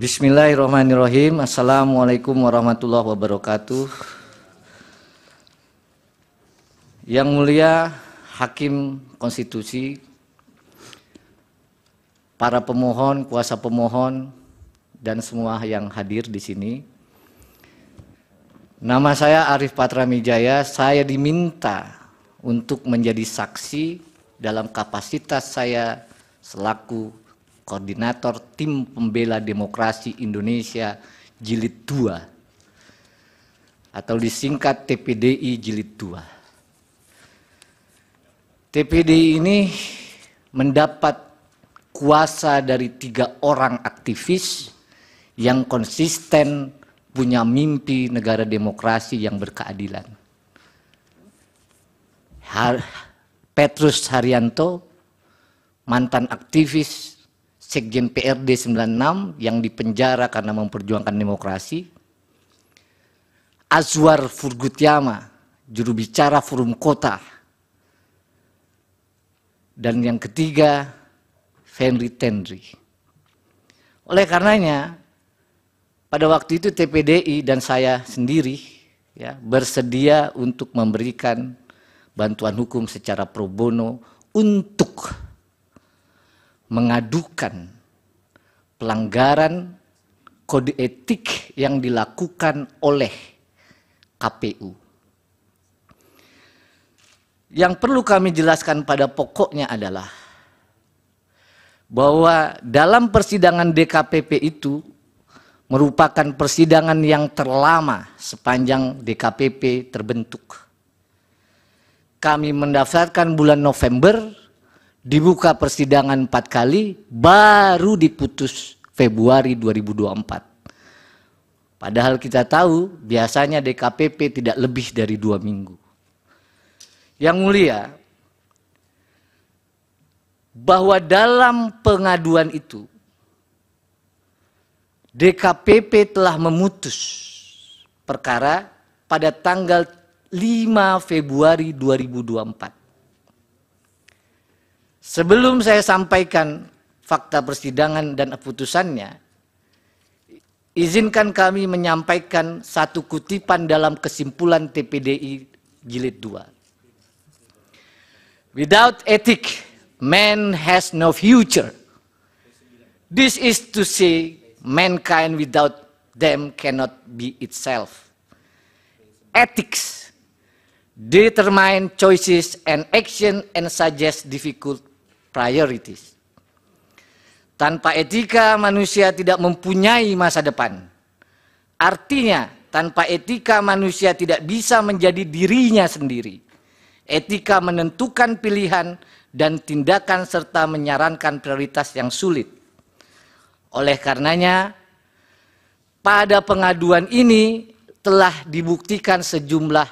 Bismillahirrahmanirrahim. Assalamualaikum warahmatullahi wabarakatuh. Yang mulia Hakim Konstitusi, para pemohon, kuasa pemohon, dan semua yang hadir di sini. Nama saya Arif Patramijaya. Saya diminta untuk menjadi saksi dalam kapasitas saya selaku Koordinator Tim Pembela Demokrasi Indonesia Jilid 2 atau disingkat TPDI Jilid 2. TPDI ini mendapat kuasa dari 3 orang aktivis yang konsisten punya mimpi negara demokrasi yang berkeadilan. Petrus Haryanto, mantan aktivis Sekjen PRD 96 yang dipenjara karena memperjuangkan demokrasi. Azwar Furgutyama, juru bicara Forum Kota. Dan yang ketiga, Fenry Tendri. Oleh karenanya, pada waktu itu TPDI dan saya sendiri bersedia untuk memberikan bantuan hukum secara pro bono untuk mengadukan pelanggaran kode etik yang dilakukan oleh KPU. Yang perlu kami jelaskan pada pokoknya adalah bahwa dalam persidangan DKPP itu merupakan persidangan yang terlama sepanjang DKPP terbentuk. Kami mendaftarkan bulan November, dibuka persidangan 4 kali, baru diputus Februari 2024. Padahal kita tahu biasanya DKPP tidak lebih dari 2 minggu. Yang mulia, bahwa dalam pengaduan itu, DKPP telah memutus perkara pada tanggal 5 Februari 2024. Sebelum saya sampaikan fakta persidangan dan putusannya, izinkan kami menyampaikan satu kutipan dalam kesimpulan TPDI Jilid 2. Without ethic, man has no future. This is to say, mankind without them cannot be itself. Ethics determine choices and action and suggest difficult priorities. Tanpa etika manusia tidak mempunyai masa depan. Artinya tanpa etika manusia tidak bisa menjadi dirinya sendiri. Etika menentukan pilihan dan tindakan serta menyarankan prioritas yang sulit. Oleh karenanya pada pengaduan ini telah dibuktikan sejumlah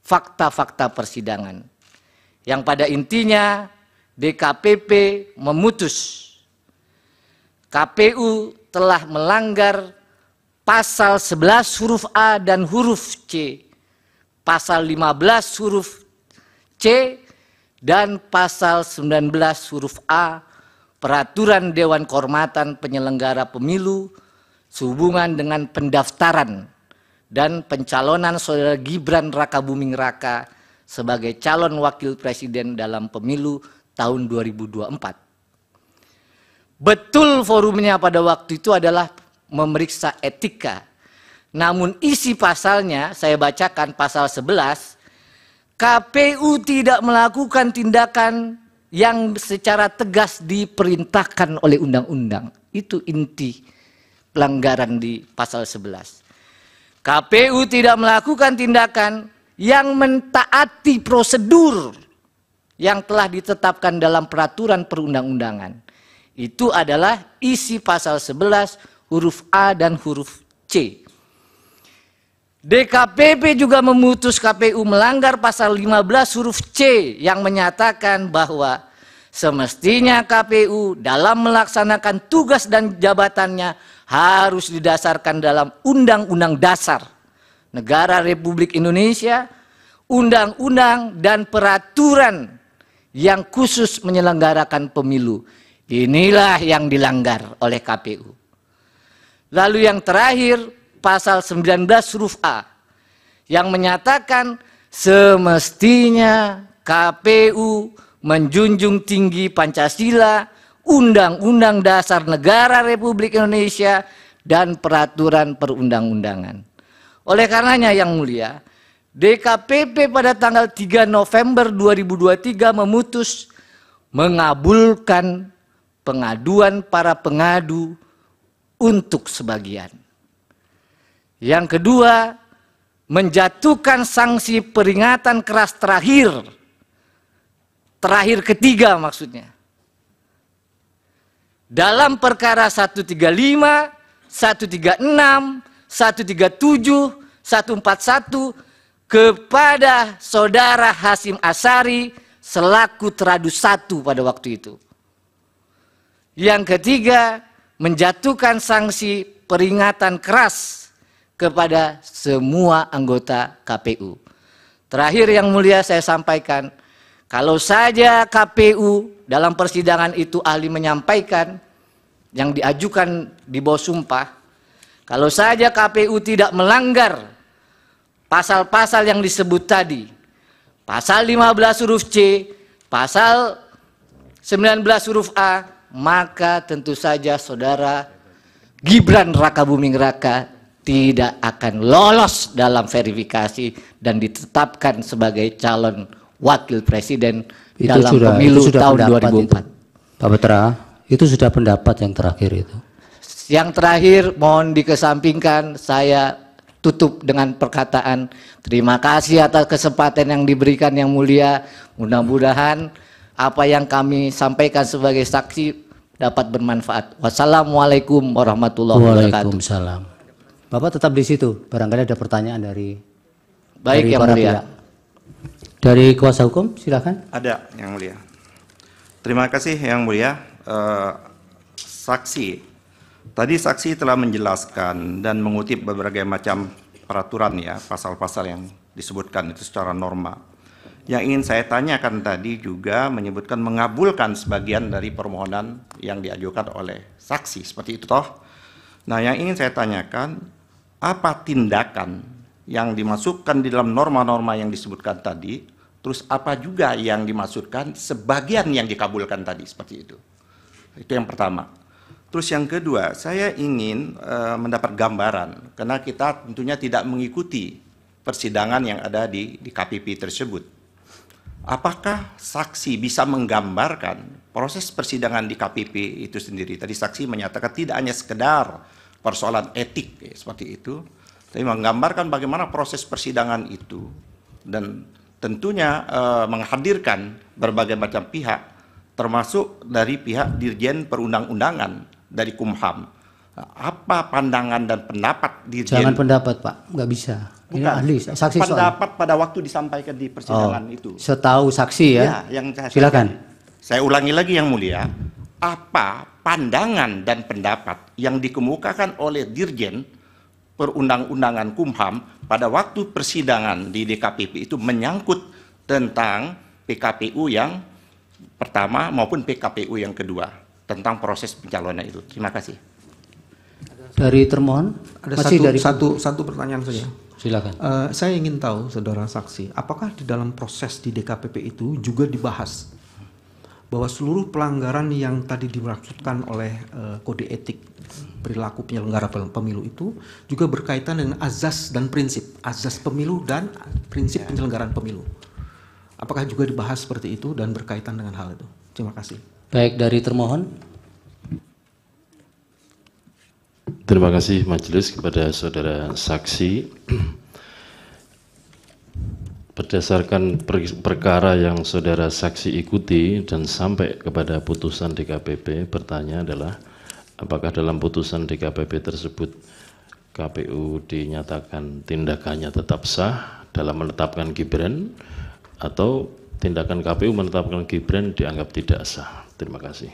fakta-fakta persidangan yang pada intinya DKPP memutus KPU telah melanggar pasal 11 huruf A dan huruf C, pasal 15 huruf C, dan pasal 19 huruf A Peraturan Dewan Kehormatan Penyelenggara Pemilu sehubungan dengan pendaftaran dan pencalonan Saudara Gibran Rakabuming Raka sebagai calon wakil presiden dalam pemilu tahun 2024. Betul forumnya pada waktu itu adalah memeriksa etika. Namun isi pasalnya saya bacakan pasal 11, KPU tidak melakukan tindakan yang secara tegas diperintahkan oleh undang-undang. Itu inti pelanggaran di pasal 11. KPU tidak melakukan tindakan yang mentaati prosedur yang telah ditetapkan dalam peraturan perundang-undangan. Itu adalah isi pasal 11 huruf A dan huruf C. DKPP juga memutus KPU melanggar pasal 15 huruf C yang menyatakan bahwa semestinya KPU dalam melaksanakan tugas dan jabatannya harus didasarkan dalam Undang-Undang Dasar Negara Republik Indonesia, undang-undang dan peraturan yang khusus menyelenggarakan pemilu. Inilah yang dilanggar oleh KPU. Lalu yang terakhir, pasal 19 huruf A yang menyatakan semestinya KPU menjunjung tinggi Pancasila, Undang-Undang Dasar Negara Republik Indonesia, dan peraturan perundang-undangan. Oleh karenanya yang mulia, DKPP pada tanggal 3 November 2023 memutus mengabulkan pengaduan para pengadu untuk sebagian. Yang kedua, menjatuhkan sanksi peringatan keras terakhir ketiga maksudnya. Dalam perkara 135, 136, 137, 141 kepada saudara Hasyim Asyari selaku teradu 1 pada waktu itu. Yang ketiga, menjatuhkan sanksi peringatan keras kepada semua anggota KPU. Terakhir yang mulia saya sampaikan, kalau saja KPU dalam persidangan itu ahli menyampaikan yang diajukan di bawah sumpah, kalau saja KPU tidak melanggar pasal-pasal yang disebut tadi, pasal 15 huruf C, pasal 19 huruf A, maka tentu saja saudara Gibran Rakabuming Raka tidak akan lolos dalam verifikasi dan ditetapkan sebagai calon wakil presiden dalam pemilu tahun 2004. Pak Petra, itu sudah pendapat yang terakhir itu. Yang terakhir mohon dikesampingkan, saya tutup dengan perkataan terima kasih atas kesempatan yang diberikan yang mulia. Mudah-mudahan apa yang kami sampaikan sebagai saksi dapat bermanfaat. Wassalamualaikum warahmatullahi wabarakatuh. Waalaikumsalam. Bapak tetap di situ, barangkali ada pertanyaan dari yang para mulia. pihak. Dari kuasa hukum, silakan. Ada yang mulia. Terima kasih yang mulia. Saksi, tadi saksi telah menjelaskan dan mengutip berbagai macam peraturan ya, pasal-pasal yang disebutkan itu secara norma. Yang ingin saya tanyakan tadi juga menyebutkan mengabulkan sebagian dari permohonan yang diajukan oleh saksi, seperti itu toh. Nah, yang ingin saya tanyakan, apa tindakan yang dimasukkan di dalam norma-norma yang disebutkan tadi, terus apa juga yang dimaksudkan sebagian yang dikabulkan tadi, seperti itu. Itu yang pertama. Terus yang kedua, saya ingin mendapat gambaran, karena kita tentunya tidak mengikuti persidangan yang ada di KPP tersebut. Apakah saksi bisa menggambarkan proses persidangan di KPP itu sendiri? Tadi saksi menyatakan tidak hanya sekedar persoalan etik seperti itu, tapi menggambarkan bagaimana proses persidangan itu dan tentunya menghadirkan berbagai macam pihak, termasuk dari pihak Dirjen Perundang-undangan dari Kumham. Apa pandangan dan pendapat Dirjen? Jangan pendapat Pak, nggak bisa. Ini Bukan, ahli, saksi pendapat pada waktu disampaikan di persidangan itu. Setahu saksi ya. Ya, yang silakan. Saya ulangi lagi yang mulia, apa pandangan dan pendapat yang dikemukakan oleh Dirjen Perundang-undangan Kumham pada waktu persidangan di DKPP itu menyangkut tentang PKPU yang pertama maupun PKPU yang kedua tentang proses pencalonan itu. Terima kasih. Dari termohon, ada satu pertanyaan saja. Silakan. Saya ingin tahu, saudara saksi, apakah di dalam proses di DKPP itu juga dibahas bahwa seluruh pelanggaran yang tadi dimaksudkan oleh kode etik perilaku penyelenggara pemilu itu juga berkaitan dengan azas dan prinsip, azas pemilu dan prinsip penyelenggaraan pemilu. Apakah juga dibahas seperti itu dan berkaitan dengan hal itu? Terima kasih. Baik, dari termohon. Terima kasih majelis kepada saudara saksi. Berdasarkan perkara yang saudara saksi ikuti dan sampai kepada putusan DKPP, bertanya adalah apakah dalam putusan DKPP tersebut KPU dinyatakan tindakannya tetap sah dalam menetapkan Gibran atau tindakan KPU menetapkan Gibran dianggap tidak sah. Terima kasih.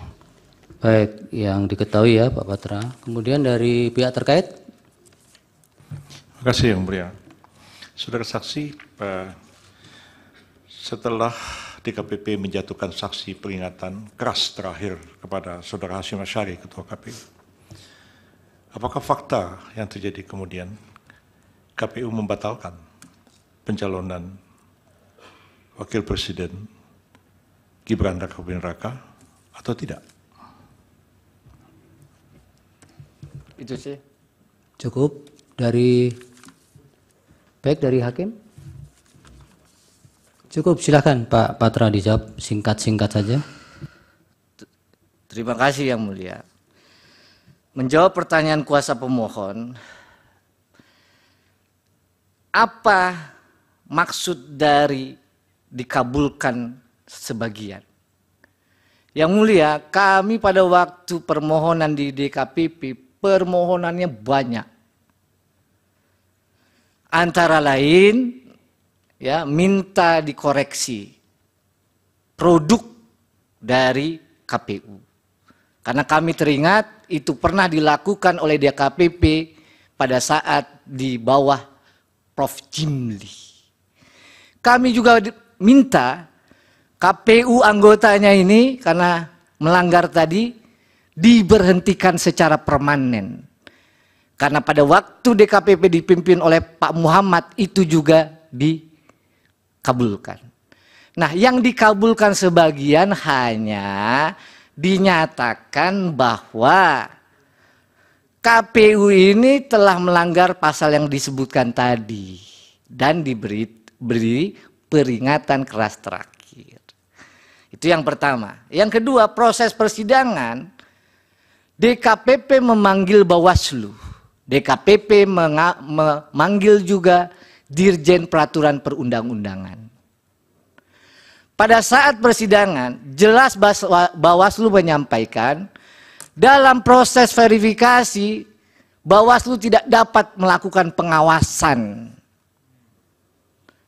Baik, yang diketahui ya Pak Patra. Kemudian dari pihak terkait. Terima kasih yang mulia. Saudara saksi, setelah DKPP menjatuhkan sanksi peringatan keras terakhir kepada saudara Hasyim Asyari, Ketua KPU, apakah fakta yang terjadi kemudian KPU membatalkan pencalonan Wakil Presiden Gibran Rakabuming Raka atau tidak? Itu sih. Cukup dari baik dari hakim. Cukup, silakan Pak Patra dijawab singkat-singkat saja. Terima kasih Yang Mulia. Menjawab pertanyaan kuasa pemohon, apa maksud dari dikabulkan sebagian? Yang Mulia, kami pada waktu permohonan di DKPP, permohonannya banyak. Antara lain, ya, minta dikoreksi produk dari KPU. Karena kami teringat itu pernah dilakukan oleh DKPP pada saat di bawah Prof. Jimli. Kami juga minta KPU anggotanya ini karena melanggar tadi diberhentikan secara permanen. Karena pada waktu DKPP dipimpin oleh Pak Muhammad itu juga dikabulkan. Nah, yang dikabulkan sebagian hanya dinyatakan bahwa KPU ini telah melanggar pasal yang disebutkan tadi dan diberi peringatan keras terakhir. Itu yang pertama. Yang kedua, proses persidangan DKPP memanggil Bawaslu, DKPP memanggil juga Dirjen Peraturan Perundang-undangan. Pada saat persidangan, jelas Bawaslu menyampaikan dalam proses verifikasi Bawaslu tidak dapat melakukan pengawasan.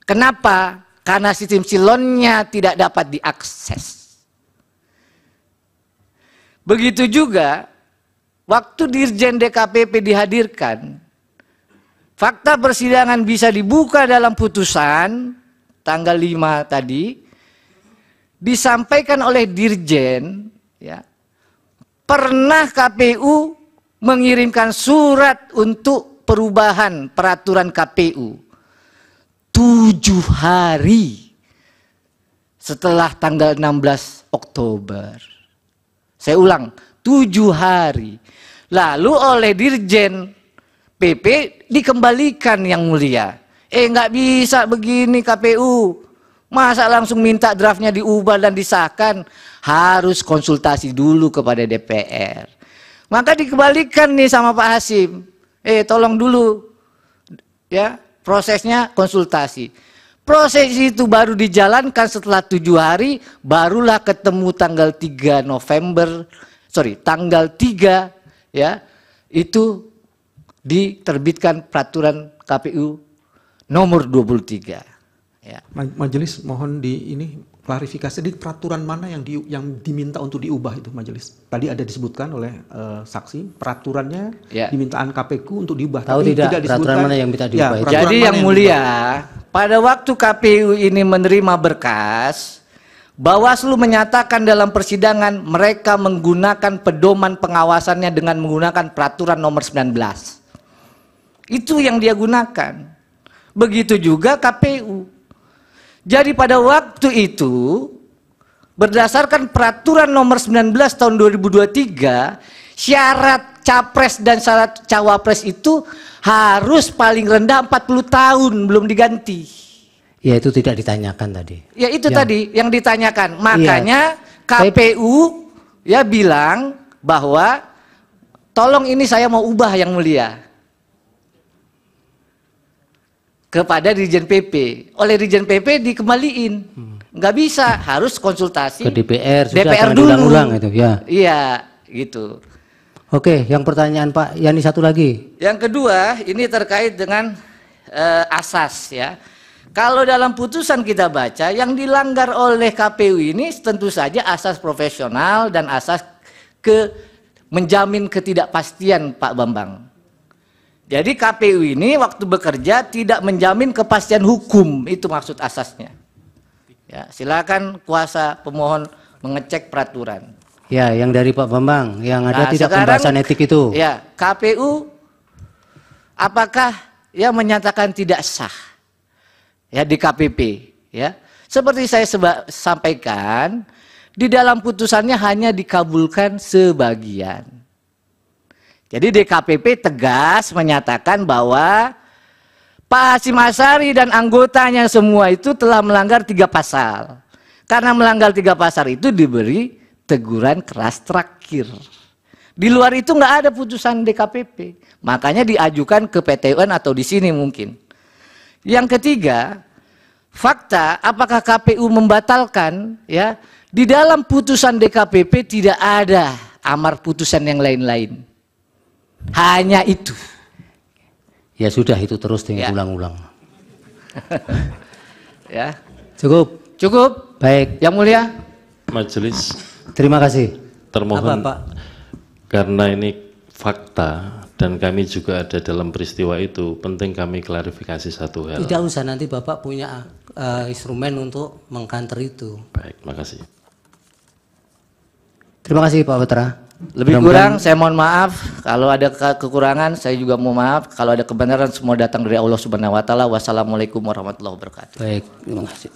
Kenapa? Karena sistem silonnya tidak dapat diakses. Begitu juga waktu Dirjen DKPP dihadirkan, fakta persidangan bisa dibuka dalam putusan tanggal 5 tadi, disampaikan oleh Dirjen, ya, pernah KPU mengirimkan surat untuk perubahan peraturan KPU 7 hari setelah tanggal 16 Oktober. Saya ulang, 7 hari. Lalu oleh Dirjen PP dikembalikan Yang Mulia. Nggak bisa begini KPU. Masa langsung minta draftnya diubah dan disahkan? Harus konsultasi dulu kepada DPR. Maka dikembalikan nih sama Pak Hasim. Tolong dulu, ya, prosesnya konsultasi. Proses itu baru dijalankan setelah 7 hari, barulah ketemu tanggal 3 November, tanggal 3, ya, itu diterbitkan peraturan KPU nomor 23. Ya. Majelis mohon klarifikasi di peraturan mana yang diminta untuk diubah itu majelis. Tadi ada disebutkan oleh saksi peraturannya, ya, dimintaan KPU untuk diubah. Tahu tidak peraturan mana yang minta diubah? Ya, jadi Yang Mulia, pada waktu KPU ini menerima berkas, Bawaslu menyatakan dalam persidangan mereka menggunakan pedoman pengawasannya dengan menggunakan peraturan nomor 19. Itu yang dia gunakan. Begitu juga KPU. Jadi pada waktu itu, berdasarkan peraturan nomor 19 tahun 2023, syarat capres dan syarat cawapres itu harus paling rendah 40 tahun belum diganti. Ya, itu tidak ditanyakan tadi. Ya, itu tadi yang ditanyakan. Makanya KPU ya bilang bahwa tolong ini saya mau ubah Yang Mulia. Kepada Dirjen PP. Oleh Dirjen PP dikembaliin. Nggak bisa, harus konsultasi ke DPR, DPR dulu. Ulang itu, ya. Iya, gitu. Oke, yang pertanyaan Pak Yani satu lagi. Yang kedua, ini terkait dengan asas, ya. Kalau dalam putusan kita baca, yang dilanggar oleh KPU ini tentu saja asas profesional dan asas menjamin ketidakpastian Pak Bambang. Jadi KPU ini waktu bekerja tidak menjamin kepastian hukum, itu maksud asasnya. Ya, silakan kuasa pemohon mengecek peraturan. Ya, yang dari Pak Bambang, yang ada Nah, tidak sekarang, pembahasan etik itu. Ya, KPU apakah ya menyatakan tidak sah ya di KPP ya. Seperti saya sampaikan, di dalam putusannya hanya dikabulkan sebagian. Jadi DKPP tegas menyatakan bahwa Pak Hasyim Asyari dan anggotanya semua itu telah melanggar 3 pasal. Karena melanggar 3 pasal itu diberi teguran keras terakhir. Di luar itu nggak ada putusan DKPP. Makanya diajukan ke PT UN atau di sini mungkin. Yang ketiga, fakta apakah KPU membatalkan ya, di dalam putusan DKPP tidak ada amar putusan yang lain-lain. Hanya itu. Ya sudah, itu terus Ya. diulang-ulang. Ya. Cukup. Cukup? Baik. Yang mulia. Majelis Terima kasih. termohon, Apa, Pak? karena ini fakta dan kami juga ada dalam peristiwa itu, penting kami klarifikasi satu hal. Tidak usah, nanti Bapak punya instrumen untuk mengkanter itu. Baik, makasih. Terima kasih Pak Putra. Lebih kurang saya mohon maaf, kalau ada kekurangan saya juga mohon maaf, kalau ada kebenaran semua datang dari Allah Subhanahu wa taala. Wassalamualaikum warahmatullahi wabarakatuh. Baik, terima kasih.